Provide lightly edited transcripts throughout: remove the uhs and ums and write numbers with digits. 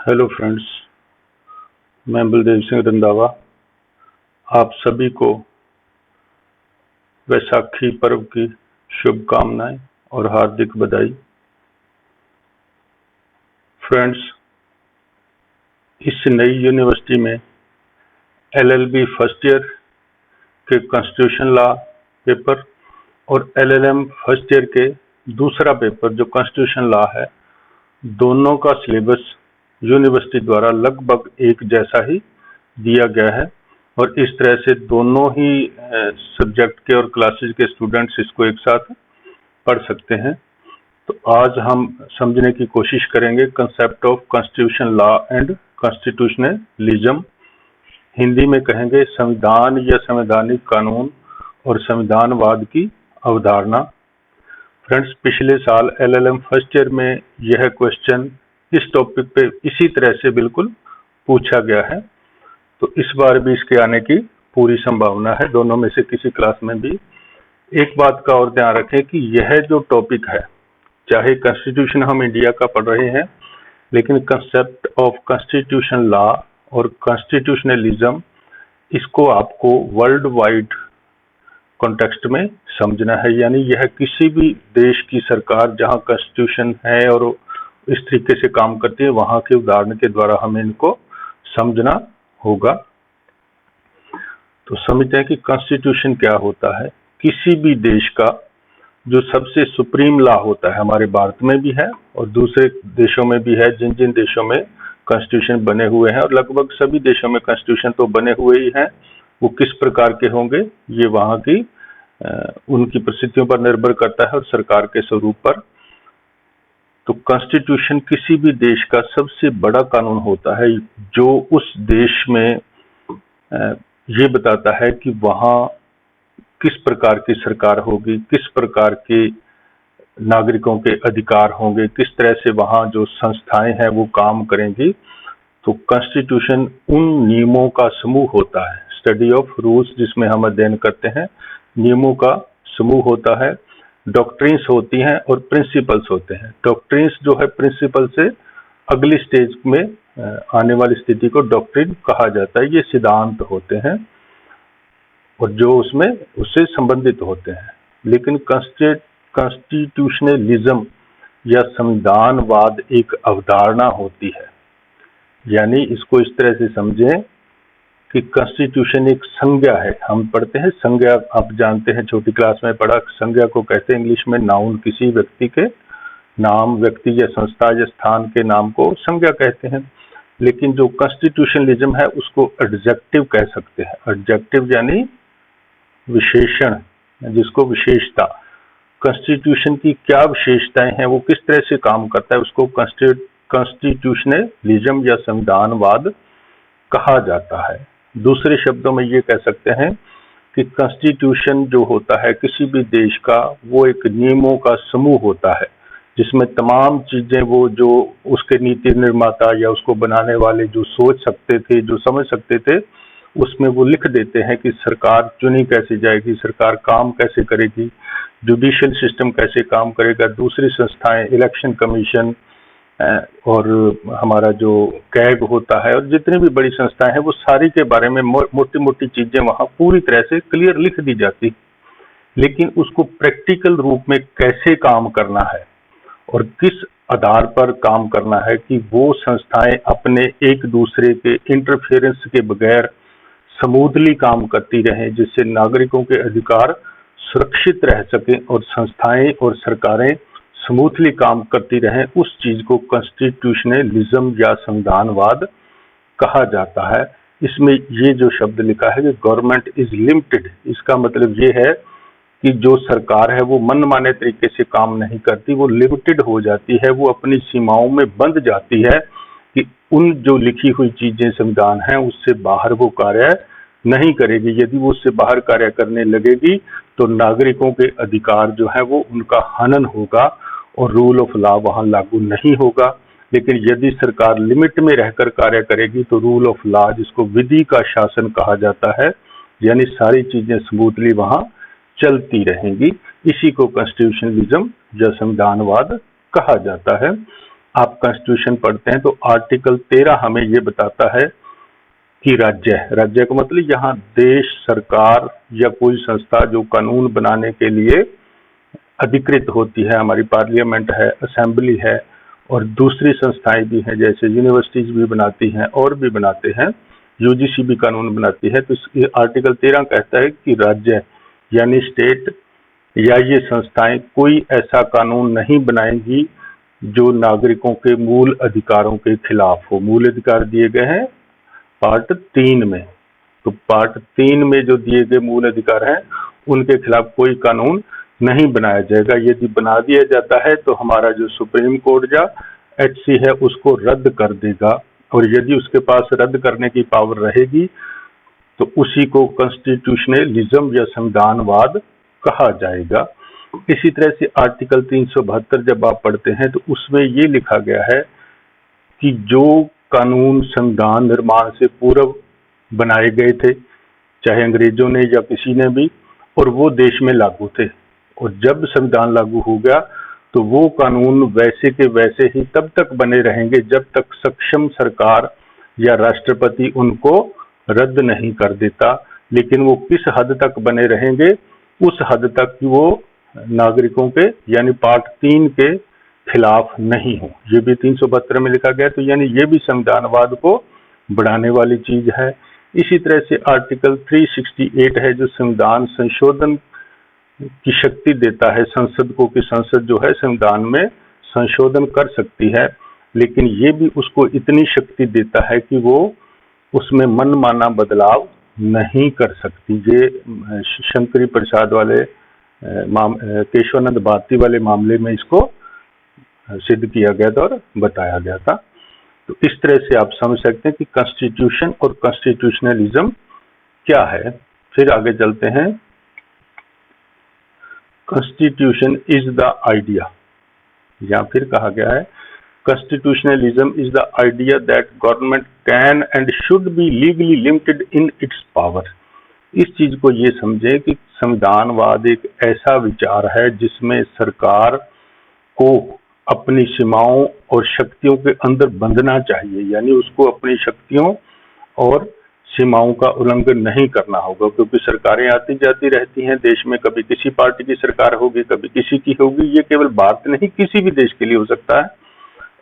Hello friends, मैं बलदेव सिंह रंधावा आप सभी को वैसाखी पर्व की शुभकामनाएं और हार्दिक बधाई। फ्रेंड्स, इस नई यूनिवर्सिटी में एलएलबी फर्स्ट ईयर के कॉन्स्टिट्यूशन लॉ पेपर और एलएलएम फर्स्ट ईयर के दूसरा पेपर जो कॉन्स्टिट्यूशन लॉ है, दोनों का सिलेबस यूनिवर्सिटी द्वारा लगभग एक जैसा ही दिया गया है और इस तरह से दोनों ही सब्जेक्ट के और क्लासेस के स्टूडेंट्स इसको एक साथ पढ़ सकते हैं। तो आज हम समझने की कोशिश करेंगे concept of constitution law and constitutionalism. Hindi में कहेंगे संविधान या संवैधानिक कानून और संविधानवाद की अवधारणा। फ्रेंड्स, पिछले साल एलएलएम फर्स्ट ईयर में यह क्वेश्चन इस टॉपिक पे इसी तरह से बिल्कुल पूछा गया है, तो इस बार भी इसके आने की पूरी संभावना है, दोनों में से किसी क्लास में भी। एक बात का और ध्यान रखें कि यह जो टॉपिक है, चाहे कॉन्स्टिट्यूशन हम इंडिया का पढ़ रहे हैं, लेकिन कंसेप्ट ऑफ कॉन्स्टिट्यूशन लॉ और कॉन्स्टिट्यूशनलिज्म इसको आपको वर्ल्ड वाइड कॉन्टेक्स्ट में समझना है। यानी यह किसी भी देश की सरकार जहां कॉन्स्टिट्यूशन है और इस तरीके से काम करती है, वहां के उदाहरण के द्वारा हमें इनको समझना होगा। तो समझते हैं कि कॉन्स्टिट्यूशन क्या होता है। किसी भी देश का जो सबसे सुप्रीम लॉ होता है, हमारे भारत में भी है और दूसरे देशों में भी है, जिन जिन देशों में कॉन्स्टिट्यूशन बने हुए हैं, और लगभग सभी देशों में कॉन्स्टिट्यूशन तो बने हुए ही हैं। वो किस प्रकार के होंगे ये वहां की उनकी परिस्थितियों पर निर्भर करता है और सरकार के स्वरूप पर। तो कॉन्स्टिट्यूशन किसी भी देश का सबसे बड़ा कानून होता है जो उस देश में ये बताता है कि वहां किस प्रकार की सरकार होगी, किस प्रकार के नागरिकों के अधिकार होंगे, किस तरह से वहां जो संस्थाएं हैं वो काम करेंगी। तो कॉन्स्टिट्यूशन उन नियमों का समूह होता है, स्टडी ऑफ रूल्स जिसमें हम अध्ययन करते हैं, नियमों का समूह होता है। डॉक्ट्रिन्स होती हैं और प्रिंसिपल्स होते हैं। डॉक्ट्रिन्स जो है प्रिंसिपल से अगली स्टेज में आने वाली स्थिति को डॉक्ट्रिन कहा जाता है। ये सिद्धांत होते हैं और जो उसमें उससे संबंधित होते हैं। लेकिन कॉन्स्टिट्यूशनलिज्म या संविधानवाद एक अवधारणा होती है। यानी इसको इस तरह से समझें कि कॉन्स्टिट्यूशन एक संज्ञा है। हम पढ़ते हैं संज्ञा, आप जानते हैं, छोटी क्लास में पढ़ा, संज्ञा को कहते हैं इंग्लिश में नाउन। किसी व्यक्ति के नाम, व्यक्ति या संस्था या स्थान के नाम को संज्ञा कहते हैं। लेकिन जो कॉन्स्टिट्यूशनलिज्म है उसको एडजेक्टिव कह सकते हैं। एडजेक्टिव यानी विशेषण, जिसको विशेषता। कॉन्स्टिट्यूशन की क्या विशेषताएं हैं, वो किस तरह से काम करता है, उसको कॉन्स्टिट्यूशनलिज्म या संविधानवाद कहा जाता है। दूसरे शब्दों में ये कह सकते हैं कि कॉन्स्टिट्यूशन जो होता है किसी भी देश का, वो एक नियमों का समूह होता है जिसमें तमाम चीजें वो जो उसके नीति निर्माता या उसको बनाने वाले जो सोच सकते थे, जो समझ सकते थे, उसमें वो लिख देते हैं कि सरकार चुनी कैसे जाएगी, सरकार काम कैसे करेगी, जुडिशियल सिस्टम कैसे काम करेगा, दूसरी संस्थाएं, इलेक्शन कमीशन और हमारा जो कैग होता है और जितनी भी बड़ी संस्थाएं हैं, वो सारी के बारे में मोटी मोटी चीजें वहां पूरी तरह से क्लियर लिख दी जाती। लेकिन उसको प्रैक्टिकल रूप में कैसे काम करना है और किस आधार पर काम करना है कि वो संस्थाएं अपने एक दूसरे के इंटरफेरेंस के बगैर स्मूथली काम करती रहें, जिससे नागरिकों के अधिकार सुरक्षित रह सकें और संस्थाएं और सरकारें स्मूथली काम करती रहें, उस चीज को कॉन्स्टिट्यूशनलिज्म या संविधानवाद कहा जाता है। इसमें ये जो शब्द लिखा है कि गवर्नमेंट इज लिमिटेड, इसका मतलब ये है कि जो सरकार है वो मनमाने तरीके से काम नहीं करती, वो लिमिटेड हो जाती है, वो अपनी सीमाओं में बंध जाती है कि उन जो लिखी हुई चीजें संविधान है उससे बाहर वो कार्य नहीं करेगी। यदि वो उससे बाहर कार्य करने लगेगी तो नागरिकों के अधिकार जो है वो उनका हनन होगा और रूल ऑफ लॉ वहां लागू नहीं होगा। लेकिन यदि सरकार लिमिट में रहकर कार्य करेगी तो रूल ऑफ लॉ, जिसको विधि का शासन कहा जाता है, यानी सारी चीजें स्मूथली वहां चलती रहेंगी। इसी को कॉन्स्टिट्यूशनलिज्म या संविधानवाद कहा जाता है। आप कॉन्स्टिट्यूशन पढ़ते हैं तो आर्टिकल 13 हमें ये बताता है कि राज्य का मतलब यहाँ देश, सरकार या कोई संस्था जो कानून बनाने के लिए अधिकृत होती है, हमारी पार्लियामेंट है, असेंबली है और दूसरी संस्थाएं भी हैं, जैसे यूनिवर्सिटीज भी बनाती हैं और भी बनाते हैं, यूजीसी भी कानून बनाती है। तो आर्टिकल 13 कहता है कि राज्य यानी स्टेट या ये संस्थाएं कोई ऐसा कानून नहीं बनाएंगी जो नागरिकों के मूल अधिकारों के खिलाफ हो। मूल अधिकार दिए गए हैं पार्ट 3 में, तो पार्ट 3 में जो दिए गए मूल अधिकार हैं उनके खिलाफ कोई कानून नहीं बनाया जाएगा। यदि बना दिया जाता है तो हमारा जो सुप्रीम कोर्ट या एचसी है उसको रद्द कर देगा, और यदि उसके पास रद्द करने की पावर रहेगी तो उसी को कॉन्स्टिट्यूशनलिज्म या संविधानवाद कहा जाएगा। इसी तरह से आर्टिकल 372 जब आप पढ़ते हैं तो उसमें ये लिखा गया है कि जो कानून संविधान निर्माण से पूर्व बनाए गए थे, चाहे अंग्रेजों ने या किसी ने भी, और वो देश में लागू थे, और जब संविधान लागू हो गया तो वो कानून वैसे के वैसे ही तब तक बने रहेंगे जब तक सक्षम सरकार या राष्ट्रपति उनको रद्द नहीं कर देता। लेकिन वो किस हद तक बने रहेंगे, उस हद तक वो नागरिकों के यानी पार्ट 3 के खिलाफ नहीं हो। ये भी 372 में लिखा गया, तो यानी ये भी संविधानवाद को बढ़ाने वाली चीज है। इसी तरह से आर्टिकल 368 है जो संविधान संशोधन की शक्ति देता है संसद को, कि संसद जो है संविधान में संशोधन कर सकती है, लेकिन ये भी उसको इतनी शक्ति देता है कि वो उसमें मनमाना बदलाव नहीं कर सकती। ये शंकरी प्रसाद वाले केशवानंद भारती वाले मामले में इसको सिद्ध किया गया था और बताया गया था। तो इस तरह से आप समझ सकते हैं कि कॉन्स्टिट्यूशन और कॉन्स्टिट्यूशनलिज्म क्या है। फिर आगे चलते हैं। कॉन्स्टिट्यूशन इज द आइडिया, या फिर कहा गया है constitutionalism is the idea that government can and should be legally limited in its power. इस चीज को ये समझे कि संविधानवाद एक ऐसा विचार है जिसमें सरकार को अपनी सीमाओं और शक्तियों के अंदर बंधना चाहिए, यानी उसको अपनी शक्तियों और सीमाओं का उल्लंघन नहीं करना होगा, क्योंकि सरकारें आती जाती रहती हैं देश में। कभी किसी पार्टी की सरकार होगी, कभी किसी की होगी। ये केवल भारत नहीं, किसी भी देश के लिए हो सकता है।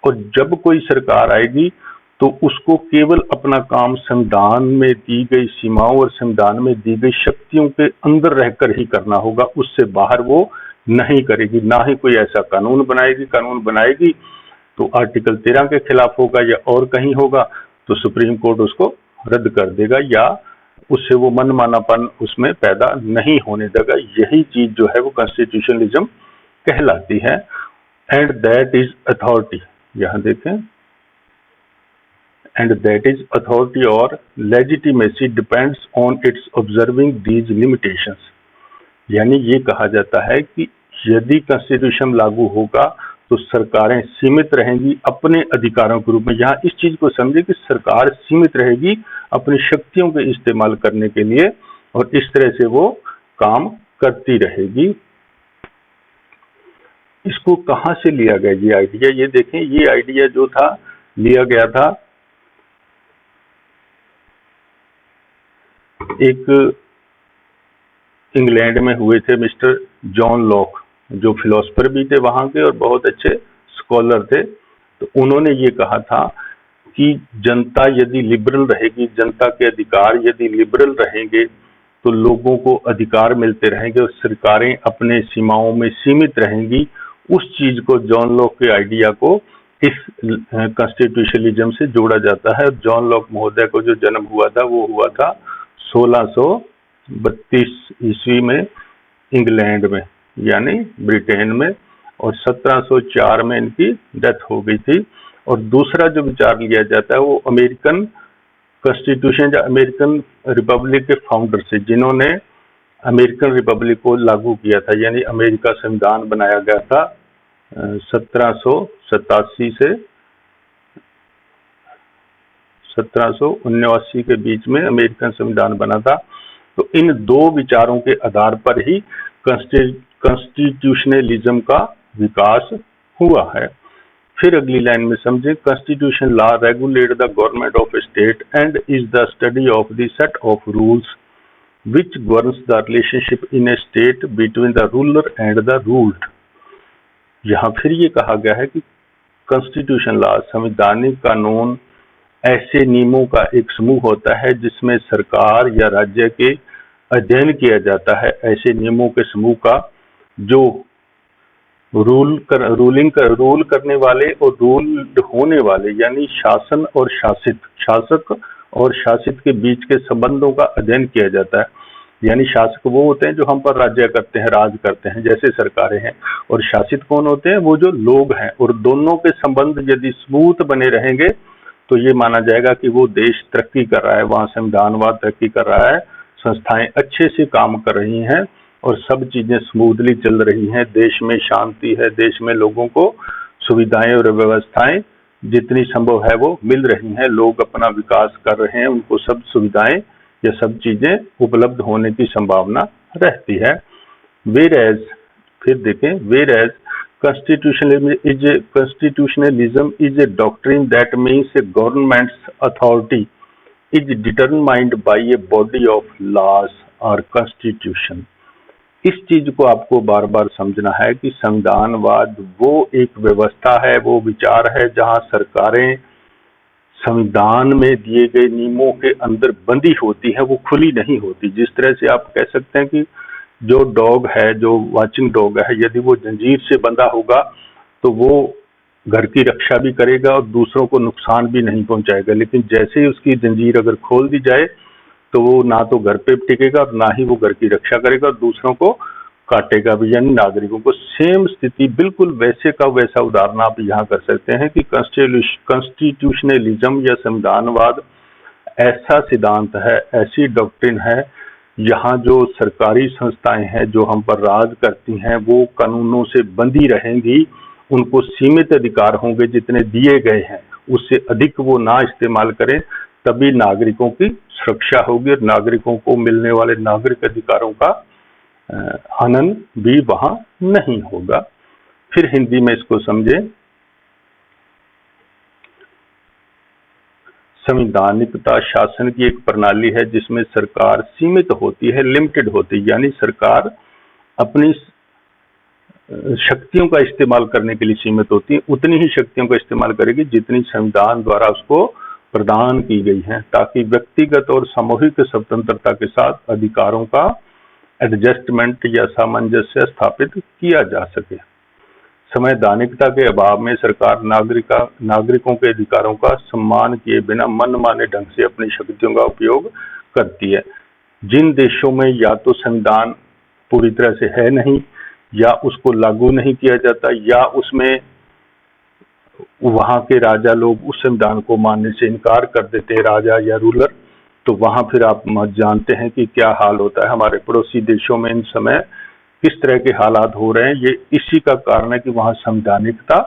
और जब कोई सरकार आएगी तो उसको केवल अपना काम संविधान में दी गई सीमाओं और संविधान में दी गई शक्तियों के अंदर रहकर ही करना होगा, उससे बाहर वो नहीं करेगी। ना ही कोई ऐसा कानून बनाएगी तो आर्टिकल 13 के खिलाफ होगा या और कहीं होगा तो सुप्रीम कोर्ट उसको रद्द कर देगा, या उससे वो मनमानापन उसमें पैदा नहीं होने देगा। यही चीज जो है वो कॉन्स्टिट्यूशनलिज्म कहलाती है। एंड दैट इज अथॉरिटी, यहां देखें, एंड दैट इज अथॉरिटी और legitimacy depends on it's observing these limitations. यानी ये कहा जाता है कि यदि कॉन्स्टिट्यूशन लागू होगा तो सरकारें सीमित रहेंगी अपने अधिकारों के रूप में। यहाँ इस चीज को समझे कि सरकार सीमित रहेगी अपनी शक्तियों के इस्तेमाल करने के लिए, और इस तरह से वो काम करती रहेगी। इसको कहां से लिया गया ये आइडिया? ये देखें, ये आइडिया जो था लिया गया था एक इंग्लैंड में हुए थे मिस्टर जॉन लॉक, जो फिलोसफर भी थे वहां के और बहुत अच्छे स्कॉलर थे। तो उन्होंने ये कहा था कि जनता यदि लिबरल रहेगी, जनता के अधिकार यदि लिबरल रहेंगे तो लोगों को अधिकार मिलते रहेंगे और सरकारें अपने सीमाओं में सीमित रहेंगी। उस चीज को, जॉन लॉक के आइडिया को इस कॉन्स्टिट्यूशनलिज्म से जोड़ा जाता है। जॉन लॉक महोदय को जो जन्म हुआ था वो हुआ था 1632 ईस्वी में इंग्लैंड में, यानी ब्रिटेन में, और 1704 में इनकी डेथ हो गई थी। और दूसरा जो विचार लिया जाता है वो अमेरिकन कॉन्स्टिट्यूशन या अमेरिकन रिपब्लिक के फाउंडर से, जिन्होंने अमेरिकन रिपब्लिक को लागू किया था, यानी अमेरिका संविधान बनाया गया था 1787 से 1779 के बीच में अमेरिकन संविधान बना था। तो इन दो विचारों के आधार पर ही कॉन्स्टिट्यूशनलिज्म का विकास हुआ है। फिर अगली लाइन में समझे, constitution law regulate the government of A state and is the study of the set of rules which governs the relationship in A state between the ruler and the ruled. यहाँ फिर ये कहा गया है कि constitution law संवैधानिक कानून ऐसे नियमों का एक समूह होता है जिसमें सरकार या राज्य के अध्ययन किया जाता है, ऐसे नियमों के समूह का जो रूल करने वाले और रूल्ड होने वाले यानी शासन और शासक और शासित के बीच के संबंधों का अध्ययन किया जाता है। यानी शासक वो होते हैं जो हम पर राज्य करते हैं, राज करते हैं, जैसे सरकारें हैं, और शासित कौन होते हैं, वो जो लोग हैं। और दोनों के संबंध यदि स्मूथ बने रहेंगे तो ये माना जाएगा कि वो देश तरक्की कर रहा है, वहाँ संविधानवाद तरक्की कर रहा है, संस्थाएं अच्छे से काम कर रही हैं और सब चीजें स्मूथली चल रही हैं, देश में शांति है, देश में लोगों को सुविधाएं और व्यवस्थाएं जितनी संभव है वो मिल रही हैं, लोग अपना विकास कर रहे हैं, उनको सब सुविधाएं या सब चीजें उपलब्ध होने की संभावना रहती है। वेरएज फिर देखें, whereas constitutionalism is a doctrine that means a government's authority is determined by a body of laws or constitution। इस चीज को आपको बार बार समझना है कि संविधानवाद वो एक व्यवस्था है, वो विचार है जहां सरकारें संविधान में दिए गए नियमों के अंदर बंधी होती है, वो खुली नहीं होती। जिस तरह से आप कह सकते हैं कि जो डॉग है, जो वाचिंग डॉग है, यदि वो जंजीर से बंधा होगा तो वो घर की रक्षा भी करेगा और दूसरों को नुकसान भी नहीं पहुंचाएगा, लेकिन जैसे ही उसकी जंजीर अगर खोल दी जाए तो वो ना तो घर पे टिकेगा और ना ही वो घर की रक्षा करेगा और दूसरों को काटेगा भी, यानी नागरिकों को। सेम स्थिति बिल्कुल वैसे का वैसा उदाहरण आप यहाँ कर सकते हैं कि कॉन्स्टिट्यूशनलिज्म या संविधानवाद ऐसा सिद्धांत है, ऐसी डॉक्ट्रिन है यहाँ जो सरकारी संस्थाएं हैं जो हम पर राज करती हैं वो कानूनों से बंधी रहेंगी, उनको सीमित अधिकार होंगे जितने दिए गए हैं, उससे अधिक वो ना इस्तेमाल करें, तभी नागरिकों की सुरक्षा होगी और नागरिकों को मिलने वाले नागरिक अधिकारों का हनन भी वहां नहीं होगा। फिर हिंदी में इसको समझे, संवैधानिकता शासन की एक प्रणाली है जिसमें सरकार सीमित होती है, लिमिटेड होती है, यानी सरकार अपनी शक्तियों का इस्तेमाल करने के लिए सीमित होती है, उतनी ही शक्तियों का इस्तेमाल करेगी जितनी संविधान द्वारा उसको प्रदान की गई है, ताकि व्यक्तिगत और सामूहिक स्वतंत्रता के साथ अधिकारों का एडजस्टमेंट या सामंजस्य स्थापित किया जा सके। संवैधानिकता के अभाव में सरकार नागरिकों के अधिकारों का सम्मान किए बिना मनमाने ढंग से अपनी शक्तियों का उपयोग करती है। जिन देशों में या तो संविधान पूरी तरह से है नहीं, या उसको लागू नहीं किया जाता, या उसमें वहां के राजा लोग उस संविधान को मानने से इनकार कर देते हैं, राजा या रूलर, तो वहां फिर आप जानते हैं कि क्या हाल होता है। हमारे पड़ोसी देशों में इन समय किस तरह के हालात हो रहे हैं, ये इसी का कारण है कि वहां संवैधानिकता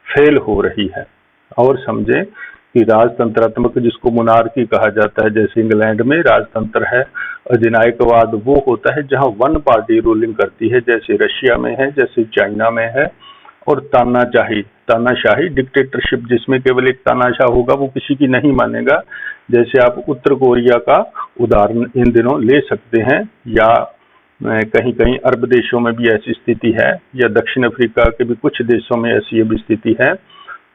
फेल हो रही है। और समझें कि राजतंत्रात्मक, जिसको मोनार्की कहा जाता है, जैसे इंग्लैंड में राजतंत्र है, अधिनायकवाद वो होता है जहां वन पार्टी रूलिंग करती है, जैसे रशिया में है, जैसे चाइना में है, और तानाशाही डिक्टेटरशिप जिसमें केवल एक तानाशाह होगा, वो किसी की नहीं मानेगा, जैसे आप उत्तर कोरिया का उदाहरण इन दिनों ले सकते हैं, या कहीं कहीं अरब देशों में भी ऐसी स्थिति है, या दक्षिण अफ्रीका के भी कुछ देशों में ऐसी भी स्थिति है।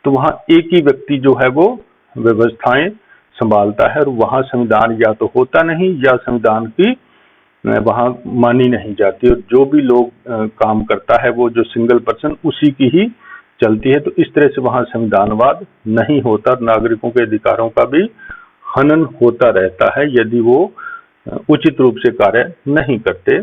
तो वहाँ एक ही व्यक्ति जो है वो व्यवस्थाएं संभालता है और वहाँ संविधान या तो होता नहीं या संविधान की वहाँ मानी नहीं जाती, और जो भी लोग काम करता है वो जो सिंगल पर्सन उसी की ही चलती है। तो इस तरह से वहाँ संविधानवाद नहीं होता, नागरिकों के अधिकारों का भी हनन होता रहता है यदि वो उचित रूप से कार्य नहीं करते।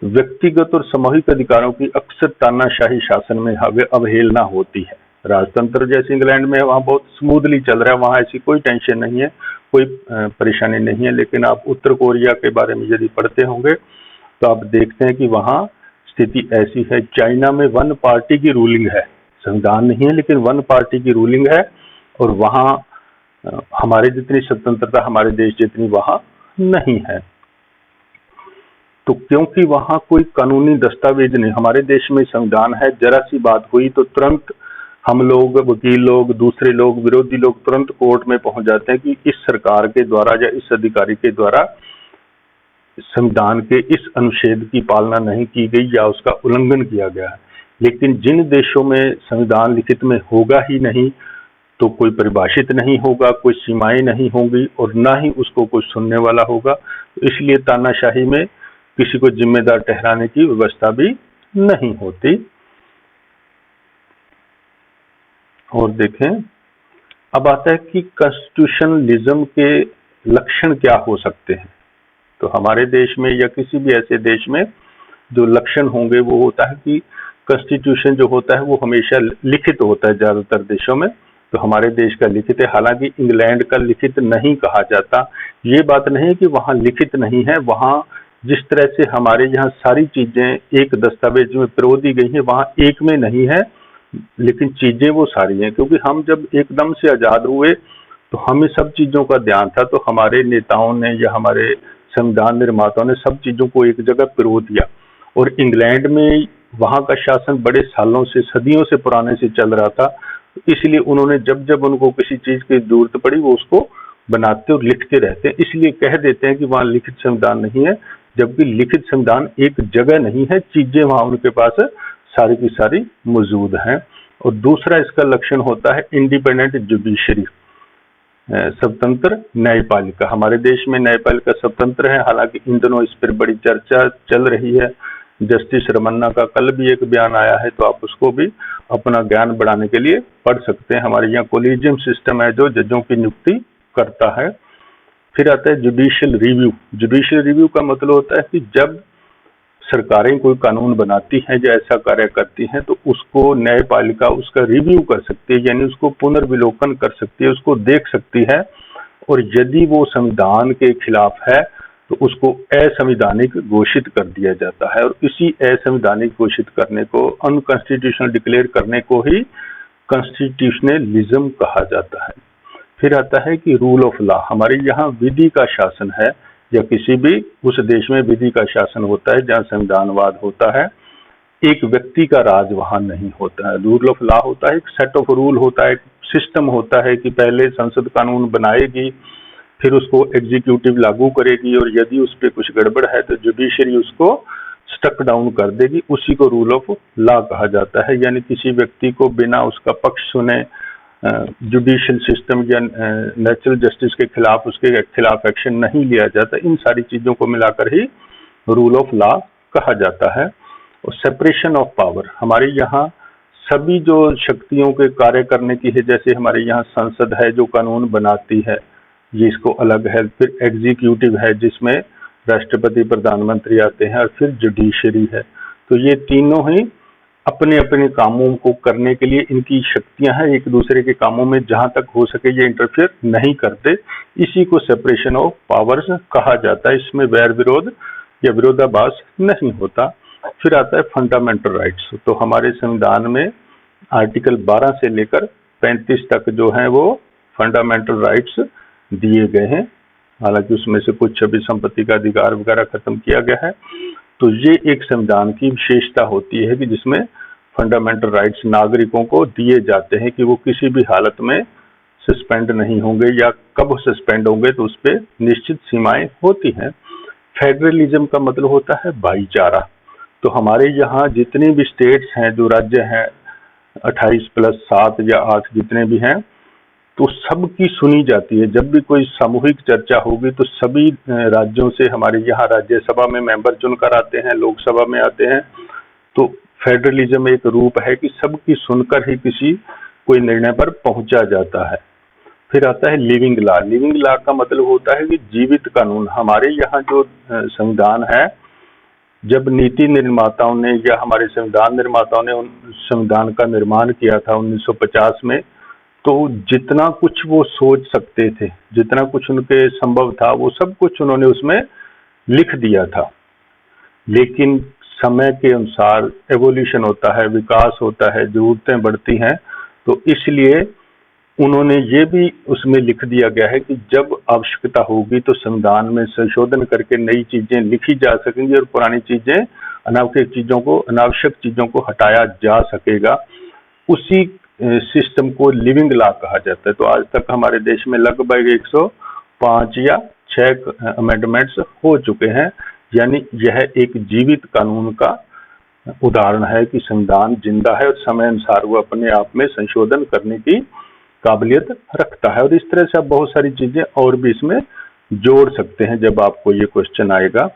व्यक्तिगत और सामूहिक अधिकारों की अक्सर तानाशाही शासन में अवहेलना होती है। राजतंत्र जैसे इंग्लैंड में वहाँ बहुत स्मूथली चल रहा है, वहाँ ऐसी कोई टेंशन नहीं है, कोई परेशानी नहीं है। लेकिन आप उत्तर कोरिया के बारे में यदि पढ़ते होंगे तो आप देखते हैं कि वहाँ स्थिति ऐसी है। चाइना में वन पार्टी की रूलिंग है, संविधान नहीं है लेकिन वन पार्टी की रूलिंग है, और वहाँ हमारे जितनी स्वतंत्रता हमारे देश जितनी वहाँ नहीं है। तो क्योंकि वहाँ कोई कानूनी दस्तावेज नहीं, हमारे देश में संविधान है, जरा सी बात हुई तो तुरंत हम लोग, वकील लोग, दूसरे लोग, विरोधी लोग तुरंत कोर्ट में पहुंच जाते हैं कि इस सरकार के द्वारा या इस अधिकारी के द्वारा संविधान के इस अनुच्छेद की पालना नहीं की गई या उसका उल्लंघन किया गया है। लेकिन जिन देशों में संविधान लिखित में होगा ही नहीं, तो कोई परिभाषित नहीं होगा, कोई सीमाएं नहीं होंगी और ना ही उसको कोई सुनने वाला होगा। तो इसलिए तानाशाही में किसी को जिम्मेदार ठहराने की व्यवस्था भी नहीं होती। और देखें, अब आता है कि कॉन्स्टिट्यूशनलिज्म के लक्षण क्या हो सकते हैं। तो हमारे देश में या किसी भी ऐसे देश में जो लक्षण होंगे वो होता है कि कॉन्स्टिट्यूशन जो होता है वो हमेशा लिखित होता है ज्यादातर देशों में। तो हमारे देश का लिखित है, हालांकि इंग्लैंड का लिखित नहीं कहा जाता। ये बात नहीं है कि वहाँ लिखित नहीं है, वहाँ जिस तरह से हमारे यहाँ सारी चीजें एक दस्तावेज में पिरो दी गई हैं, वहाँ एक में नहीं है, लेकिन चीजें वो सारी हैं। क्योंकि हम जब एकदम से आजाद हुए तो हमें सब चीजों का ध्यान था, तो हमारे नेताओं ने या हमारे संविधान निर्माताओं ने सब चीजों को एक जगह पिरो दिया। और इंग्लैंड में वहां का शासन बड़े सालों से, सदियों से पुराने से चल रहा था, इसलिए उन्होंने जब जब उनको किसी चीज की जरूरत पड़ी वो उसको बनाते और लिखते रहते हैं। इसलिए कह देते हैं कि वहां लिखित संविधान नहीं है, जबकि लिखित संविधान एक जगह नहीं है, चीजें वहां उनके पास सारी की सारी मौजूद हैं। और दूसरा इसका लक्षण होता है इंडिपेंडेंट जुडिशरी, स्वतंत्र न्यायपालिका। हमारे देश में न्यायपालिका स्वतंत्र है, हालांकि इन दिनों इस पर बड़ी चर्चा चल रही है। जस्टिस रमन्ना का कल भी एक बयान आया है, तो आप उसको भी अपना ज्ञान बढ़ाने के लिए पढ़ सकते हैं। हमारे यहाँ कोलिजियम सिस्टम है जो जजों की नियुक्ति करता है। फिर आता है जुडिशियल रिव्यू। जुडिशियल रिव्यू का मतलब होता है कि जब सरकारें कोई कानून बनाती हैं या ऐसा कार्य करती हैं, तो उसको न्यायपालिका उसका रिव्यू कर सकती है, यानी उसको पुनर्विलोकन कर सकती है, उसको देख सकती है। और यदि वो संविधान के खिलाफ है तो उसको असंवैधानिक घोषित कर दिया जाता है। और इसी असंवैधानिक घोषित करने को, अनकॉन्स्टिट्यूशनल डिक्लेयर करने को ही कॉन्स्टिट्यूशनलिज्म कहा जाता है। फिर आता है कि रूल ऑफ लॉ। हमारे यहाँ विधि का शासन है, या किसी भी उस देश में विधि का शासन होता है जहाँ संविधानवाद होता है। एक व्यक्ति का राज वहां नहीं होता है। रूल ऑफ लॉ होता है, एक सेट ऑफ रूल होता है, एक सिस्टम होता है कि पहले संसद कानून बनाएगी, फिर उसको एग्जीक्यूटिव लागू करेगी, और यदि उस पर कुछ गड़बड़ है तो जुडिशरी उसको स्टक डाउन कर देगी। उसी को रूल ऑफ लॉ कहा जाता है। यानी किसी व्यक्ति को बिना उसका पक्ष सुने जुडिशियल सिस्टम या नेचुरल जस्टिस के खिलाफ, उसके खिलाफ एक्शन नहीं लिया जाता। इन सारी चीजों को मिलाकर ही रूल ऑफ लॉ कहा जाता है। और सेपरेशन ऑफ पावर, हमारे यहाँ सभी जो शक्तियों के कार्य करने की है, जैसे हमारे यहाँ संसद है जो कानून बनाती है, ये इसको अलग है। फिर एग्जीक्यूटिव है जिसमें राष्ट्रपति, प्रधानमंत्री आते हैं, और फिर जुडिशरी है। तो ये तीनों ही अपने अपने कामों को करने के लिए इनकी शक्तियां हैं, एक दूसरे के कामों में जहां तक हो सके ये इंटरफेयर नहीं करते। इसी को सेपरेशन ऑफ पावर्स कहा जाता है। इसमें वैर विरोध या विरोधाभास नहीं होता। फिर आता है फंडामेंटल राइट्स। तो हमारे संविधान में आर्टिकल 12 से लेकर 35 तक जो है वो फंडामेंटल राइट्स दिए गए हैं। हालांकि उसमें से कुछ छवि संपत्ति का अधिकार वगैरह खत्म किया गया है। तो ये एक संविधान की विशेषता होती है कि जिसमें फंडामेंटल राइट्स नागरिकों को दिए जाते हैं कि वो किसी भी हालत में सस्पेंड नहीं होंगे, या कब सस्पेंड होंगे तो उस पर निश्चित सीमाएं होती हैं। फेडरलिज्म का मतलब होता है भाईचारा। तो हमारे यहाँ जितने भी स्टेट्स हैं, जो राज्य हैं, 28 + 7 या 8 जितने भी हैं, तो सबकी सुनी जाती है। जब भी कोई सामूहिक चर्चा होगी तो सभी राज्यों से हमारे यहाँ राज्यसभा में मेंबर चुनकर आते हैं, लोकसभा में आते हैं। तो फेडरलिज्म एक रूप है कि सबकी सुनकर ही किसी कोई निर्णय पर पहुंचा जाता है। फिर आता है लिविंग लॉ। लिविंग लॉ का मतलब होता है कि जीवित कानून। हमारे यहाँ जो संविधान है, जब नीति निर्माताओं ने या हमारे संविधान निर्माताओं ने संविधान का निर्माण किया था 1950 में, तो जितना कुछ वो सोच सकते थे, जितना कुछ उनके संभव था, वो सब कुछ उन्होंने उसमें लिख दिया था। लेकिन समय के अनुसार एवोल्यूशन होता है, विकास होता है, जरूरतें बढ़ती हैं, तो इसलिए उन्होंने ये भी उसमें लिख दिया गया है कि जब आवश्यकता होगी तो संविधान में संशोधन करके नई चीजें लिखी जा सकेंगी और पुरानी चीजें, अनावश्यक चीजों को हटाया जा सकेगा। उसी सिस्टम को लिविंग लॉ कहा जाता है। तो आज तक हमारे देश में लगभग 105 या 6 अमेंडमेंट्स हो चुके हैं, यानी यह एक जीवित कानून का उदाहरण है कि संविधान जिंदा है और समय अनुसार वो अपने आप में संशोधन करने की काबिलियत रखता है। और इस तरह से आप बहुत सारी चीजें और भी इसमें जोड़ सकते हैं जब आपको ये क्वेश्चन आएगा।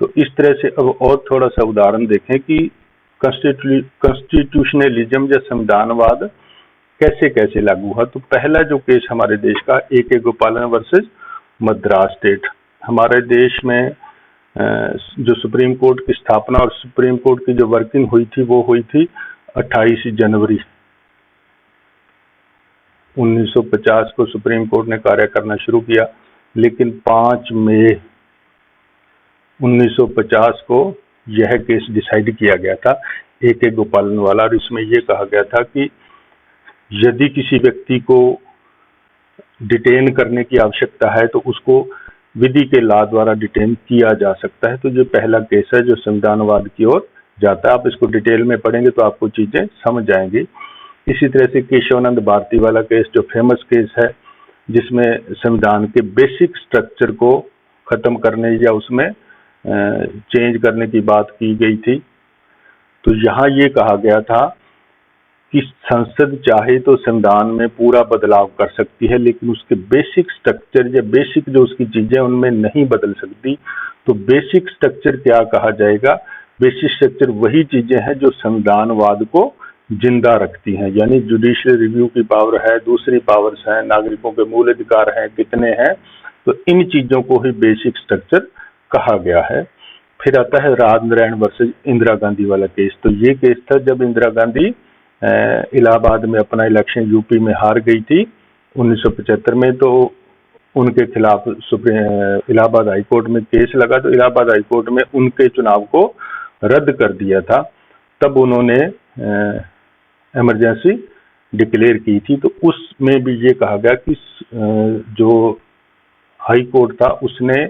तो इस तरह से अब और थोड़ा सा उदाहरण देखें कि कॉन्स्टिट्यूशनलिज्म या संविधानवाद कैसे कैसे लागू हुआ। तो पहला जो केस हमारे देश का AK गोपालन वर्सेस मद्रास स्टेट। हमारे देश में जो सुप्रीम कोर्ट की स्थापना और सुप्रीम कोर्ट की जो वर्किंग हुई थी वो हुई थी 28 जनवरी 1950 को सुप्रीम कोर्ट ने कार्य करना शुरू किया, लेकिन 5 मई 1950 को यह केस डिसाइड किया गया था AK गोपालन वाला। और इसमें यह कहा गया था कि यदि किसी व्यक्ति को डिटेन करने की आवश्यकता है तो उसको विधि के लॉ द्वारा डिटेन किया जा सकता है। तो ये पहला केस है जो संविधानवाद की ओर जाता है। आप इसको डिटेल में पढ़ेंगे तो आपको चीजें समझ आएंगी। इसी तरह से केशवानंद भारती वाला केस जो फेमस केस है, जिसमें संविधान के बेसिक स्ट्रक्चर को खत्म करने या उसमें चेंज करने की बात की गई थी। तो यहाँ ये कहा गया था कि संसद चाहे तो संविधान में पूरा बदलाव कर सकती है, लेकिन उसके बेसिक स्ट्रक्चर या बेसिक जो उसकी चीजें उनमें नहीं बदल सकती। तो बेसिक स्ट्रक्चर क्या कहा जाएगा? बेसिक स्ट्रक्चर वही चीजें हैं जो संविधानवाद को जिंदा रखती हैं, यानी जुडिशियल रिव्यू की पावर है, दूसरी पावर्स हैं, नागरिकों के मूल अधिकार हैं, कितने हैं। तो इन चीजों को ही बेसिक स्ट्रक्चर कहा गया है। फिर आता है राज नारायण वर्सेस इंदिरा गांधी वाला केस। तो ये केस था जब इंदिरा गांधी इलाहाबाद में अपना इलेक्शन यूपी में हार गई थी 1975 में। तो उनके खिलाफ इलाहाबाद हाईकोर्ट में केस लगा। तो इलाहाबाद हाईकोर्ट में उनके चुनाव को रद्द कर दिया था। तब उन्होंने इमरजेंसी डिक्लेयर की थी। तो उसमें भी ये कहा गया कि जो हाई कोर्ट था उसने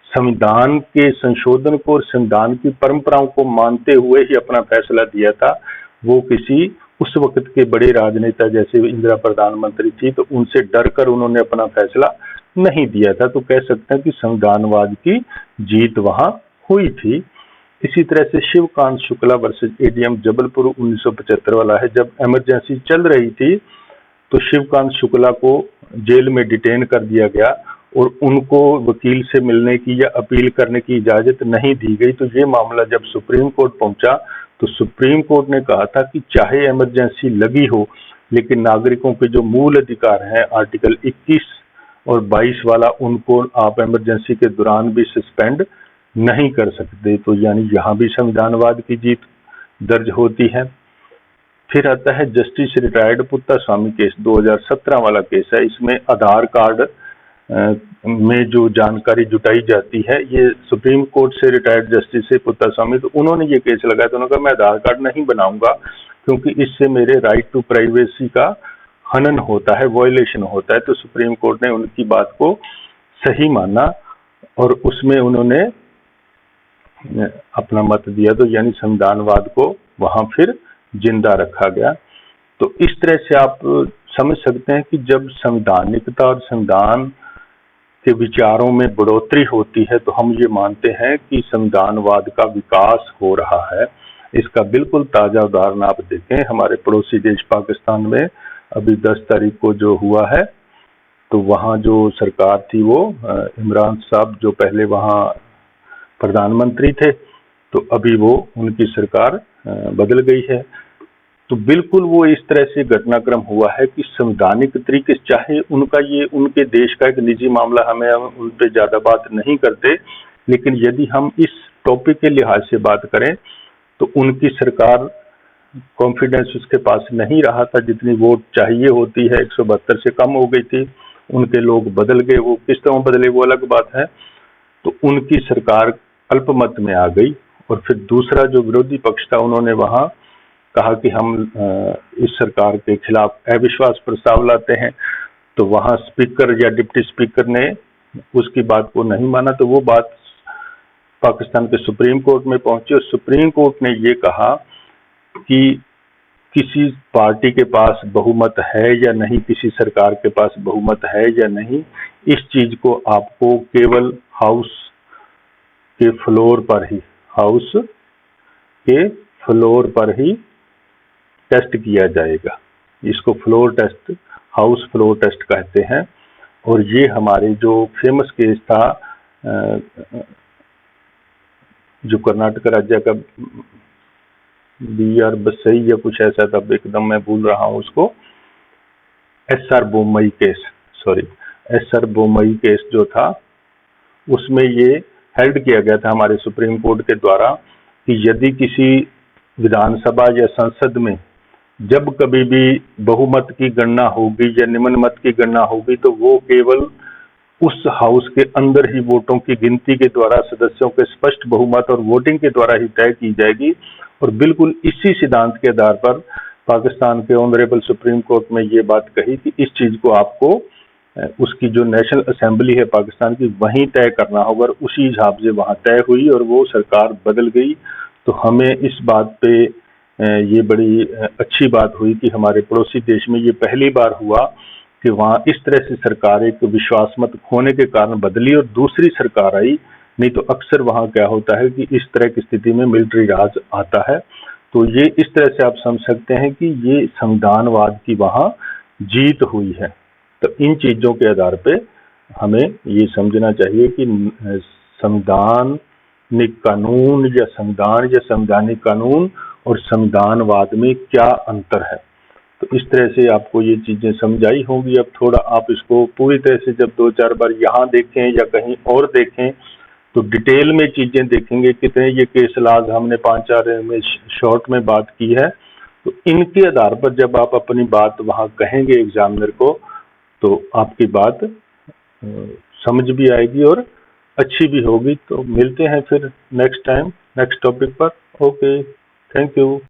संविधान के संशोधन को और संविधान की परंपराओं को मानते हुए ही अपना फैसला दिया था। वो किसी उस वक्त के बड़े राजनेता जैसे इंदिरा प्रधानमंत्री थी तो उनसे डरकर उन्होंने अपना फैसला नहीं दिया था। तो कह सकते हैं कि संविधानवाद की जीत वहां हुई थी। इसी तरह से शिवकांत शुक्ला वर्सेस ADM जबलपुर 1975 वाला है। जब इमरजेंसी चल रही थी तो शिवकांत शुक्ला को जेल में डिटेन कर दिया गया और उनको वकील से मिलने की या अपील करने की इजाजत नहीं दी गई। तो ये मामला जब सुप्रीम कोर्ट पहुंचा तो सुप्रीम कोर्ट ने कहा था कि चाहे इमरजेंसी लगी हो, लेकिन नागरिकों के जो मूल अधिकार हैं आर्टिकल 21 और 22 वाला, उनको आप इमरजेंसी के दौरान भी सस्पेंड नहीं कर सकते। तो यानी यहाँ भी संविधानवाद की जीत दर्ज होती है। फिर आता है जस्टिस रिटायर्ड पुत्तास्वामी केस 2017 वाला केस है। इसमें आधार कार्ड में जो जानकारी जुटाई जाती है, ये सुप्रीम कोर्ट से रिटायर्ड जस्टिस है पुत्तास्वामी, तो उन्होंने ये केस लगाया। तो उन्होंने कहा मैं आधार कार्ड नहीं बनाऊंगा क्योंकि इससे मेरे राइट टू प्राइवेसी का हनन होता है, वायलेशन होता है। तो सुप्रीम कोर्ट ने उनकी बात को सही माना और उसमें उन्होंने अपना मत दिया। तो यानी संविधानवाद को वहां फिर जिंदा रखा गया। तो इस तरह से आप समझ सकते हैं कि जब संवैधानिकता और संविधान के विचारों में बढ़ोतरी होती है तो हम ये मानते हैं कि संविधानवाद का विकास हो रहा है। इसका बिल्कुल ताजा उदाहरण आप देखें, हमारे पड़ोसी देश पाकिस्तान में अभी 10 तारीख को जो हुआ है, तो वहाँ जो सरकार थी वो इमरान साहब जो पहले वहाँ प्रधानमंत्री थे, तो अभी वो उनकी सरकार बदल गई है। तो बिल्कुल वो इस तरह से घटनाक्रम हुआ है कि संवैधानिक तरीके, चाहे उनका ये उनके देश का एक निजी मामला, हमें उन पर ज्यादा बात नहीं करते, लेकिन यदि हम इस टॉपिक के लिहाज से बात करें तो उनकी सरकार कॉन्फिडेंस उसके पास नहीं रहा था जितनी वोट चाहिए होती है, 172 से कम हो गई थी। उनके लोग बदल गए, वो किस तरह बदले वो अलग बात है। तो उनकी सरकार अल्पमत में आ गई और फिर दूसरा जो विरोधी पक्ष था उन्होंने वहां कहा कि हम इस सरकार के खिलाफ अविश्वास प्रस्ताव लाते हैं। तो वहां स्पीकर या डिप्टी स्पीकर ने उसकी बात को नहीं माना। तो वो बात पाकिस्तान के सुप्रीम कोर्ट में पहुंची और सुप्रीम कोर्ट ने ये कहा कि किसी पार्टी के पास बहुमत है या नहीं, किसी सरकार के पास बहुमत है या नहीं, इस चीज को आपको केवल हाउस के फ्लोर पर ही टेस्ट किया जाएगा। इसको floor test, house floor test कहते हैं। और ये हमारे जो फेमस केस था, जो कर्नाटक राज्य का BR बसई या कुछ ऐसा था, एकदम मैं भूल रहा हूं उसको, SR बोमई केस जो था, उसमें ये हेल्ड किया गया था हमारे सुप्रीम कोर्ट के द्वारा कि यदि किसी विधानसभा या संसद में जब कभी भी बहुमत की गणना होगी या निम्न मत की गणना होगी, तो वो केवल उस हाउस के अंदर ही वोटों की गिनती के द्वारा, सदस्यों के स्पष्ट बहुमत और वोटिंग के द्वारा ही तय की जाएगी। और बिल्कुल इसी सिद्धांत के आधार पर पाकिस्तान के ऑनरेबल सुप्रीम कोर्ट में ये बात कही कि इस चीज को आपको उसकी जो नेशनल असेंबली है पाकिस्तान की, वहीं तय करना होगा। और उसी हिसाब से वहां तय हुई और वो सरकार बदल गई। तो हमें इस बात पे ये बड़ी अच्छी बात हुई कि हमारे पड़ोसी देश में ये पहली बार हुआ कि वहां इस तरह से सरकार एक विश्वास मत खोने के कारण बदली और दूसरी सरकार आई। नहीं तो अक्सर वहां क्या होता है कि इस तरह की स्थिति में मिलिट्री राज आता है। तो ये इस तरह से आप समझ सकते हैं कि ये संविधानवाद की वहां जीत हुई है। तो इन चीजों के आधार पे हमें ये समझना चाहिए कि संवैधानिक कानून या संविधान या संवैधानिक कानून और संविधानवाद में क्या अंतर है। तो इस तरह से आपको ये चीजें समझाई होंगी। अब थोड़ा आप इसको पूरी तरह से जब 2-4 बार यहाँ देखें या कहीं और देखें तो डिटेल में चीजें देखेंगे। कितने ये केस लाज हमने 5-4 में शॉर्ट में बात की है। तो इनके आधार पर जब आप अपनी बात वहां कहेंगे एग्जामिनर को, तो आपकी बात समझ भी आएगी और अच्छी भी होगी। तो मिलते हैं फिर नेक्स्ट टाइम नेक्स्ट टॉपिक पर। Okay, thank you.